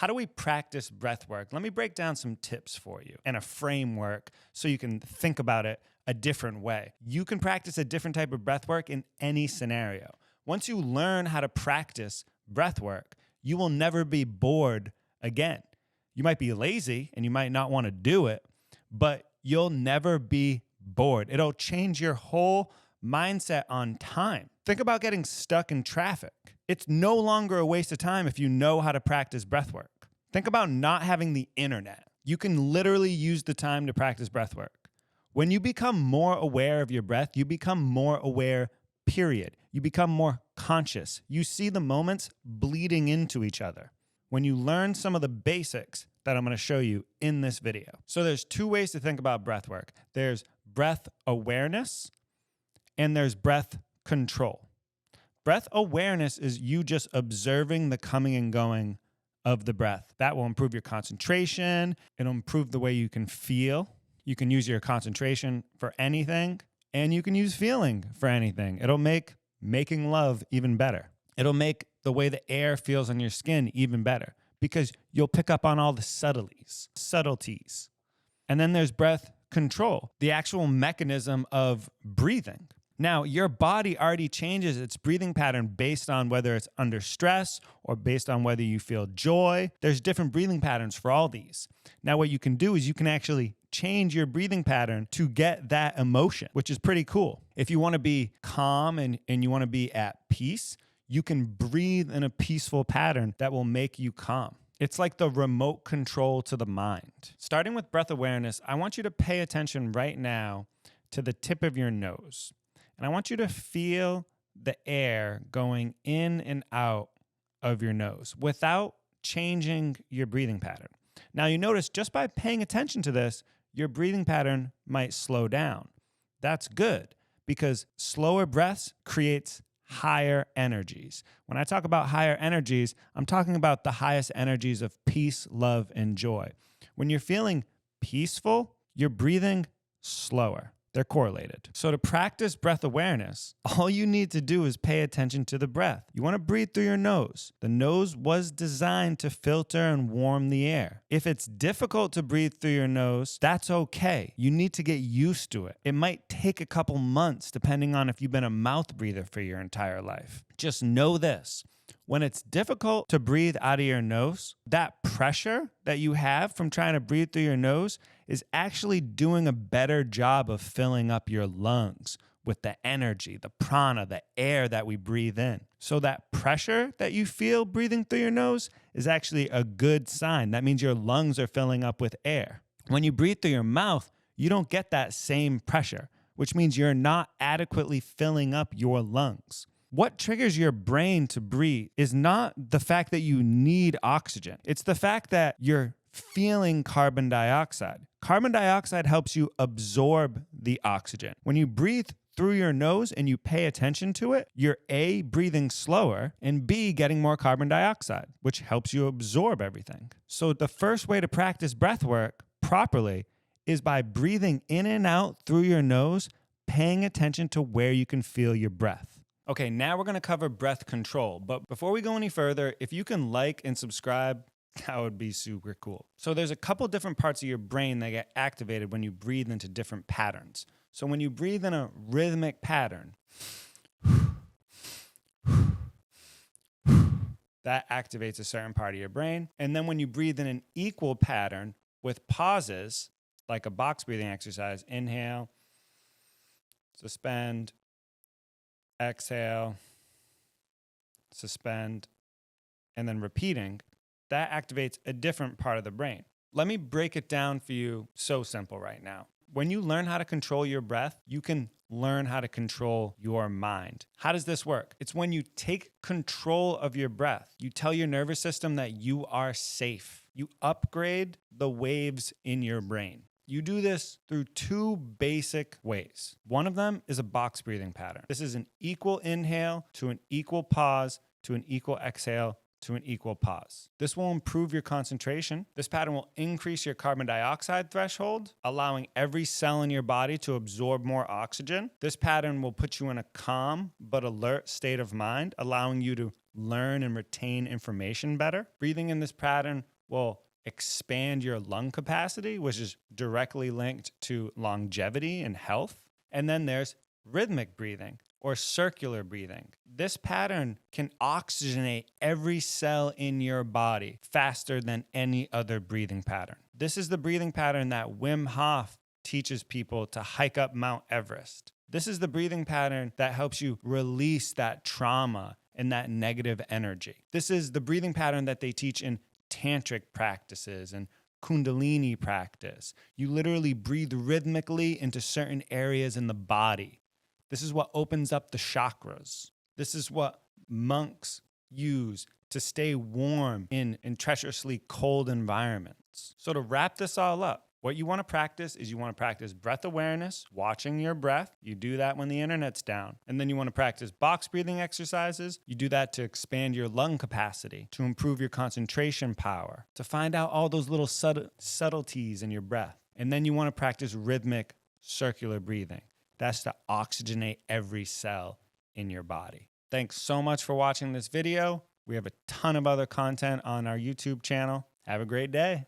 how do we practice breath work? Let me break down some tips for you and a framework so you can think about it a different way. You can practice a different type of breath work in any scenario. Once you learn how to practice breath work, you will never be bored again. You might be lazy and you might not want to do it, but you'll never be bored. It'll change your whole mindset on time. Think about getting stuck in traffic. It's no longer a waste of time if you know how to practice breath work. Think about not having the internet. You can literally use the time to practice breath work. When you become more aware of your breath, you become more aware, period. You become more conscious. You see the moments bleeding into each other when you learn some of the basics that I'm going to show you in this video. So there's two ways to think about breath work. There's breath awareness and there's breath control. Breath awareness is you just observing the coming and going of the breath. That will improve your concentration. It'll improve the way you can feel. You can use your concentration for anything, and you can use feeling for anything. It'll make making love even better. It'll make the way the air feels on your skin even better because you'll pick up on all the subtleties. And then there's breath control, the actual mechanism of breathing. Now, your body already changes its breathing pattern based on whether it's under stress or based on whether you feel joy. There's different breathing patterns for all these. Now, what you can do is you can actually change your breathing pattern to get that emotion, which is pretty cool. If you want to be calm and you want to be at peace, you can breathe in a peaceful pattern that will make you calm. It's like the remote control to the mind. Starting with breath awareness, I want you to pay attention right now to the tip of your nose. And I want you to feel the air going in and out of your nose without changing your breathing pattern. Now, you notice just by paying attention to this, your breathing pattern might slow down. That's good because slower breaths creates higher energies. When I talk about higher energies, I'm talking about the highest energies of peace, love, and joy. When you're feeling peaceful, you're breathing slower. They're correlated. So to practice breath awareness, all you need to do is pay attention to the breath. You want to breathe through your nose. The nose was designed to filter and warm the air. If it's difficult to breathe through your nose, that's okay. You need to get used to it. It might take a couple months depending on if you've been a mouth breather for your entire life. Just know this. When it's difficult to breathe out of your nose, that pressure that you have from trying to breathe through your nose is actually doing a better job of filling up your lungs with the energy, the prana, the air that we breathe in. So that pressure that you feel breathing through your nose is actually a good sign. That means your lungs are filling up with air. When you breathe through your mouth, you don't get that same pressure, which means you're not adequately filling up your lungs. What triggers your brain to breathe is not the fact that you need oxygen. It's the fact that you're feeling carbon dioxide. Carbon dioxide helps you absorb the oxygen. When you breathe through your nose and you pay attention to it, you're A, breathing slower, and B, getting more carbon dioxide, which helps you absorb everything. So the first way to practice breath work properly is by breathing in and out through your nose, paying attention to where you can feel your breath. Okay, now we're going to cover breath control. But before we go any further, if you can like and subscribe, that would be super cool. So there's a couple different parts of your brain that get activated when you breathe into different patterns. So when you breathe in a rhythmic pattern, that activates a certain part of your brain. And then when you breathe in an equal pattern with pauses, like a box breathing exercise, inhale, suspend, exhale, suspend, and then repeating, that activates a different part of the brain. Let me break it down for you so simple right now. When you learn how to control your breath, you can learn how to control your mind. How does this work? It's when you take control of your breath. You tell your nervous system that you are safe. You upgrade the waves in your brain. You do this through two basic ways. One of them is a box breathing pattern. This is an equal inhale to an equal pause to an equal exhale to an equal pause. This will improve your concentration. This pattern will increase your carbon dioxide threshold, allowing every cell in your body to absorb more oxygen. This pattern will put you in a calm but alert state of mind, allowing you to learn and retain information better. Breathing in this pattern will expand your lung capacity, which is directly linked to longevity and health. And then there's rhythmic breathing or circular breathing. This pattern can oxygenate every cell in your body faster than any other breathing pattern. This is the breathing pattern that Wim Hof teaches people to hike up Mount Everest. This is the breathing pattern that helps you release that trauma and that negative energy. This is the breathing pattern that they teach in tantric practices and Kundalini practice. You literally breathe rhythmically into certain areas in the body. This is what opens up the chakras. This is what monks use to stay warm in treacherously cold environments. So to wrap this all up, what you want to practice is you want to practice breath awareness, watching your breath. You do that when the internet's down. And then you want to practice box breathing exercises. You do that to expand your lung capacity, to improve your concentration power, to find out all those little subtleties in your breath. And then you want to practice rhythmic circular breathing. That's to oxygenate every cell in your body. Thanks so much for watching this video. We have a ton of other content on our YouTube channel. Have a great day.